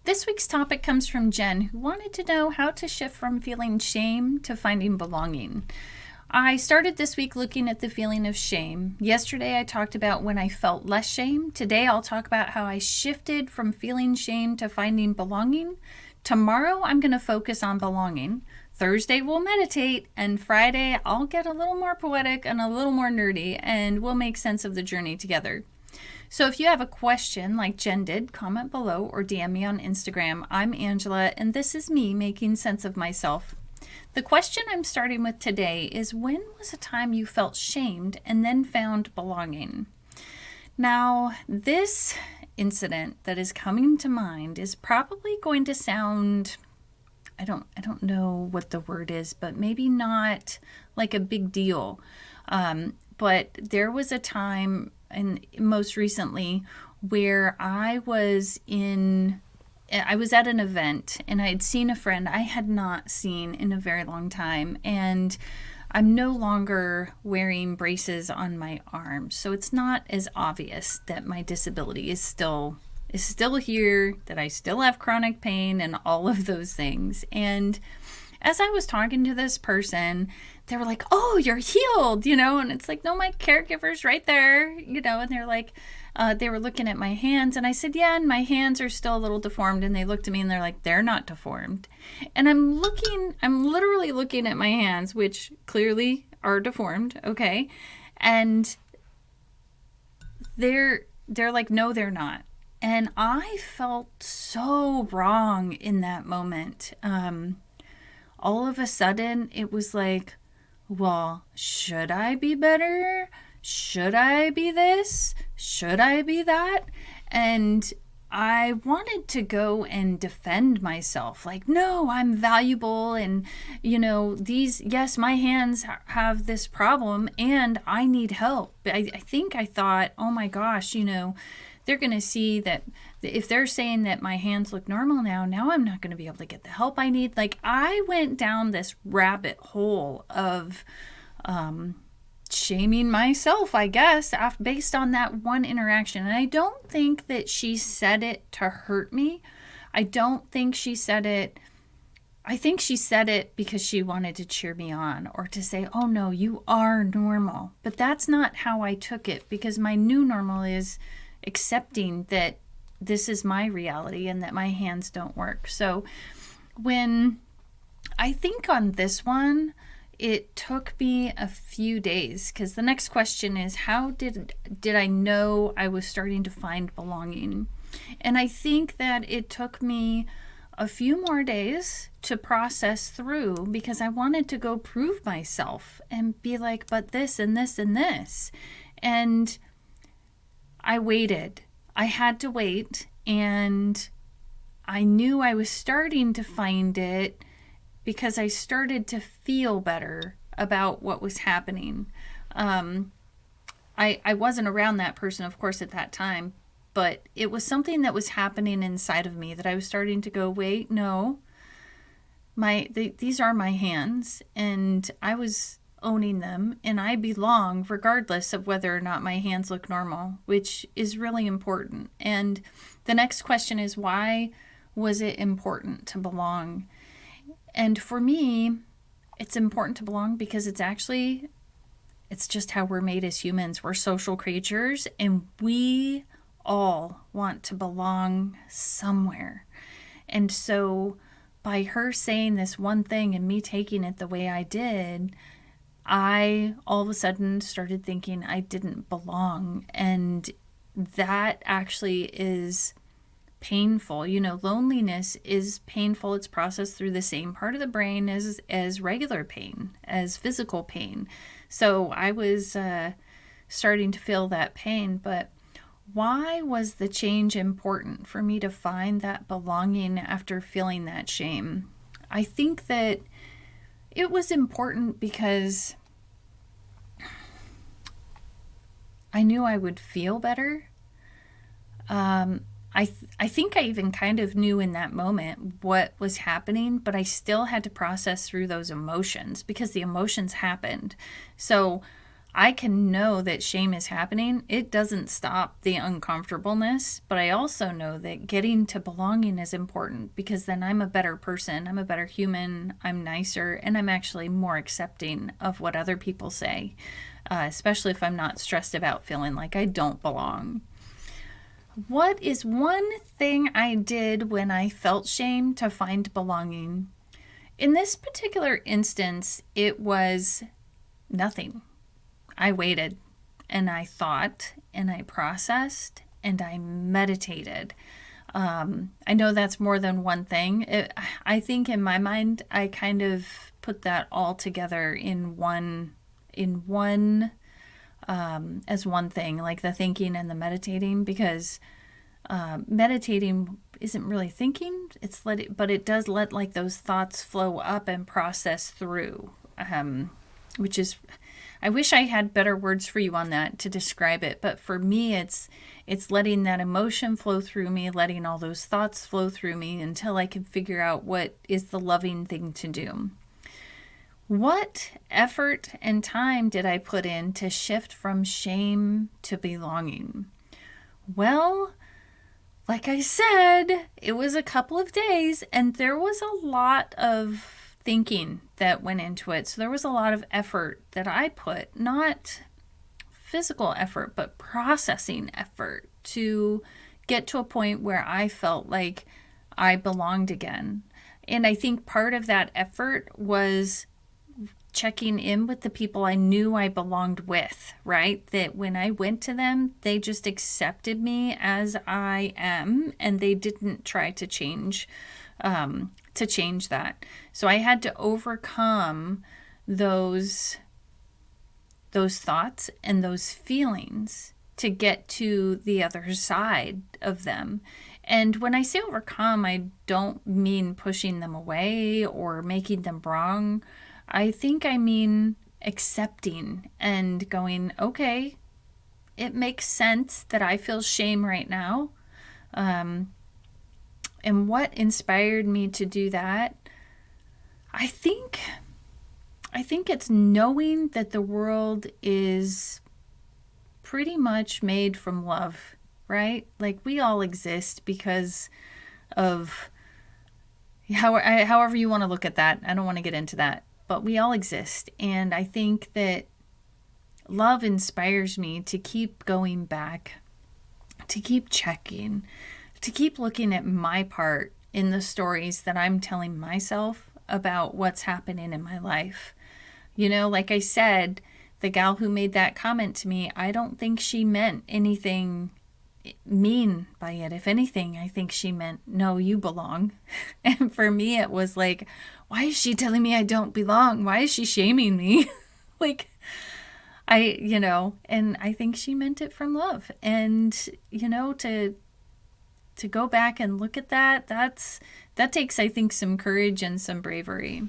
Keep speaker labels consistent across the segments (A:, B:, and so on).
A: This week's topic comes from Jen, who wanted to know how to shift from feeling shame to finding belonging. I started this week looking at the feeling of shame. Yesterday I talked about when I felt less shame. Today I'll talk about how I shifted from feeling shame to finding belonging. Tomorrow I'm going to focus on belonging. Thursday we'll meditate, and Friday I'll get a little more poetic and a little more nerdy, and we'll make sense of the journey together. So if you have a question like Jen did, comment below or DM me on Instagram. I'm Angela, and this is me making sense of myself. The question I'm starting with today is, when was a time you felt shamed and then found belonging? Now, this incident that is coming to mind is probably going to sound, I don't know what the word is, but maybe not like a big deal. But there was a time, and most recently, where I was at an event and I had seen a friend I had not seen in a very long time, and I'm no longer wearing braces on my arms, so it's not as obvious that my disability is still here, that I still have chronic pain and all of those things. And as I was talking to this person, they were like, "Oh, you're healed," and it's like, "No, my caregiver's right there," and they're like, they were looking at my hands, and I said, "Yeah, and my hands are still a little deformed," and they looked at me and they're like, "They're not deformed." And I'm literally looking at my hands, which clearly are deformed, okay? And they're like, "No, they're not." And I felt so wrong in that moment. All of a sudden, it was like, well, should I be better? Should I be this? Should I be that? And I wanted to go and defend myself. Like, no, I'm valuable. And, yes, my hands have this problem and I need help. I think I thought, oh my gosh, they're going to see that if they're saying that my hands look normal now I'm not going to be able to get the help I need. Like, I went down this rabbit hole of shaming myself, I guess, based on that one interaction. And I don't think that she said it to hurt me. I don't think she said it. I think she said it because she wanted to cheer me on or to say, "Oh no, you are normal." But that's not how I took it, because my new normal is accepting that this is my reality and that my hands don't work. So when I think on this one, it took me a few days, because the next question is, how did I know I was starting to find belonging? And I think that it took me a few more days to process through, because I wanted to go prove myself and be like, but this and this and this. And I waited. I had to wait, and I knew I was starting to find it because I started to feel better about what was happening. I wasn't around that person, of course, at that time, but it was something that was happening inside of me that I was starting to go, wait, no, these are my hands, and I was owning them, and I belong regardless of whether or not my hands look normal, which is really important. And the next question is, why was it important to belong? And for me, it's important to belong because it's just how we're made as humans. We're social creatures, and we all want to belong somewhere. And so by her saying this one thing and me taking it the way I did, I all of a sudden started thinking I didn't belong. And that actually is painful. Loneliness is painful. It's processed through the same part of the brain as regular pain, as physical pain. So I was starting to feel that pain. But why was the change important for me to find that belonging after feeling that shame? I think that it was important because I knew I would feel better. I think I even kind of knew in that moment what was happening, but I still had to process through those emotions because the emotions happened. So I can know that shame is happening. It doesn't stop the uncomfortableness, but I also know that getting to belonging is important because then I'm a better person, I'm a better human, I'm nicer, and I'm actually more accepting of what other people say, especially if I'm not stressed about feeling like I don't belong. What is one thing I did when I felt shame to find belonging? In this particular instance, it was nothing. I waited and I thought and I processed and I meditated. I know that's more than one thing. I think in my mind, I kind of put that all together in one as one thing, like the thinking and the meditating, because meditating isn't really thinking. But it does let like those thoughts flow up and process through, which is, I wish I had better words for you on that to describe it, but for me it's letting that emotion flow through me, letting all those thoughts flow through me until I can figure out what is the loving thing to do. What effort and time did I put in to shift from shame to belonging? Well, like I said, it was a couple of days and there was a lot of thinking that went into it. So there was a lot of effort that I put, not physical effort, but processing effort to get to a point where I felt like I belonged again. And I think part of that effort was checking in with the people I knew I belonged with, right? That when I went to them, they just accepted me as I am and they didn't try to change that. So I had to overcome those thoughts and those feelings to get to the other side of them. And when I say overcome, I don't mean pushing them away or making them wrong. I think I mean accepting and going, okay, it makes sense that I feel shame right now. And what inspired me to do that? I think it's knowing that the world is pretty much made from love, right? Like we all exist because of however you want to look at that. I don't want to get into that, but we all exist. And I think that love inspires me to keep going back, to keep checking, to keep looking at my part in the stories that I'm telling myself about what's happening in my life. You know, like I said, the gal who made that comment to me, I don't think she meant anything mean by it. If anything, I think she meant, no, you belong. And for me, it was like, why is she telling me I don't belong? Why is she shaming me? Like, and I think she meant it from love. And, to go back and look at that takes, I think, some courage and some bravery.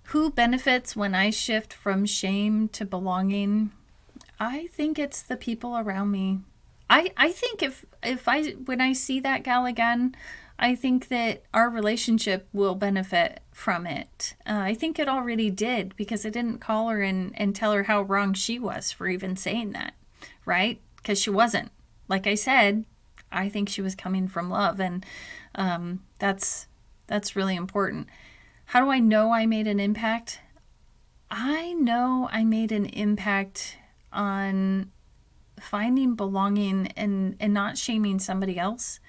A: Who benefits when I shift from shame to belonging? I think it's the people around me. I think when I see that gal again, I think that our relationship will benefit from it. I think it already did because I didn't call her and tell her how wrong she was for even saying that, right? Because she wasn't. Like I said, I think she was coming from love, and that's really important. How do I know I made an impact? I know I made an impact on finding belonging and not shaming somebody else,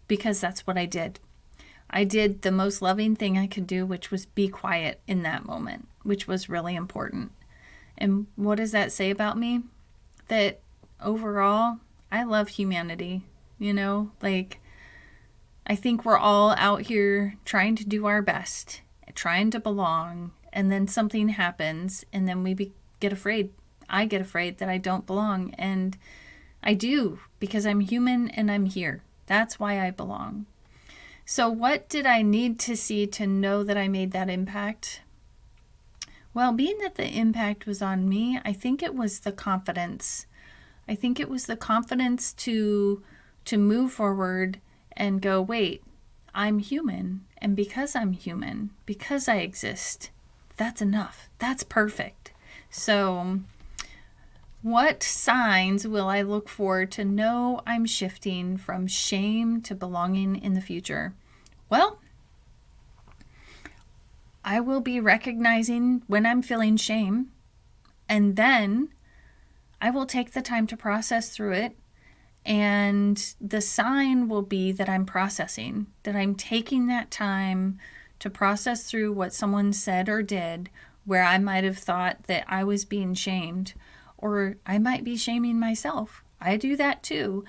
A: because that's what I did. I did the most loving thing I could do, which was be quiet in that moment, which was really important. And what does that say about me? That overall, I love humanity. Like, I think we're all out here trying to do our best, trying to belong, and then something happens, and then we get afraid. I get afraid that I don't belong, and I do, because I'm human and I'm here. That's why I belong. So what did I need to see to know that I made that impact? Well, being that the impact was on me, I think it was the confidence. I think it was the confidence to move forward and go, wait, I'm human. And because I'm human, because I exist, that's enough. That's perfect. So, what signs will I look for to know I'm shifting from shame to belonging in the future? Well, I will be recognizing when I'm feeling shame, and then I will take the time to process through it. And the sign will be that I'm processing, that I'm taking that time to process through what someone said or did where I might have thought that I was being shamed, or I might be shaming myself. I do that too,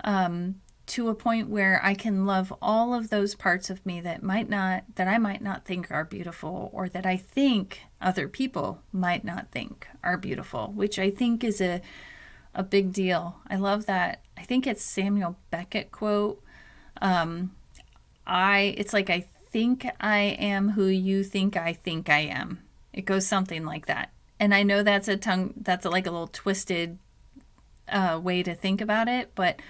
A: to a point where I can love all of those parts of me that I might not think are beautiful, or that I think other people might not think are beautiful, which I think is a big deal. I love that. I think it's Samuel Beckett quote. It's like, I think I am who you think I am. It goes something like that. And I know that's like a little twisted way to think about it, but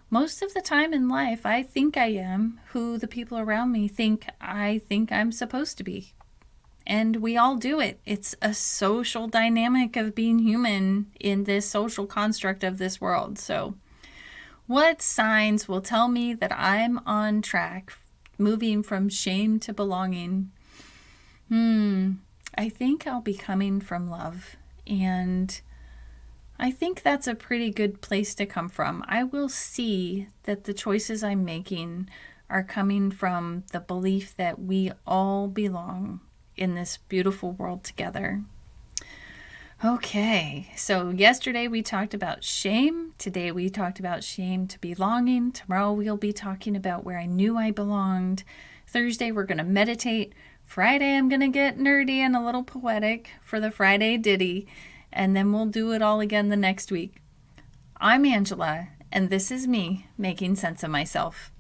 A: most of the time in life, I think I am who the people around me think I'm supposed to be. And we all do it. It's a social dynamic of being human in this social construct of this world. So, what signs will tell me that I'm on track, moving from shame to belonging? I think I'll be coming from love. And I think that's a pretty good place to come from. I will see that the choices I'm making are coming from the belief that we all belong in this beautiful world together. Okay, so yesterday we talked about shame. Today we talked about shame to belonging. Tomorrow we'll be talking about where I knew I belonged. Thursday we're going to meditate. Friday I'm going to get nerdy and a little poetic for the Friday ditty. And then we'll do it all again the next week. I'm Angela, and this is me making sense of myself.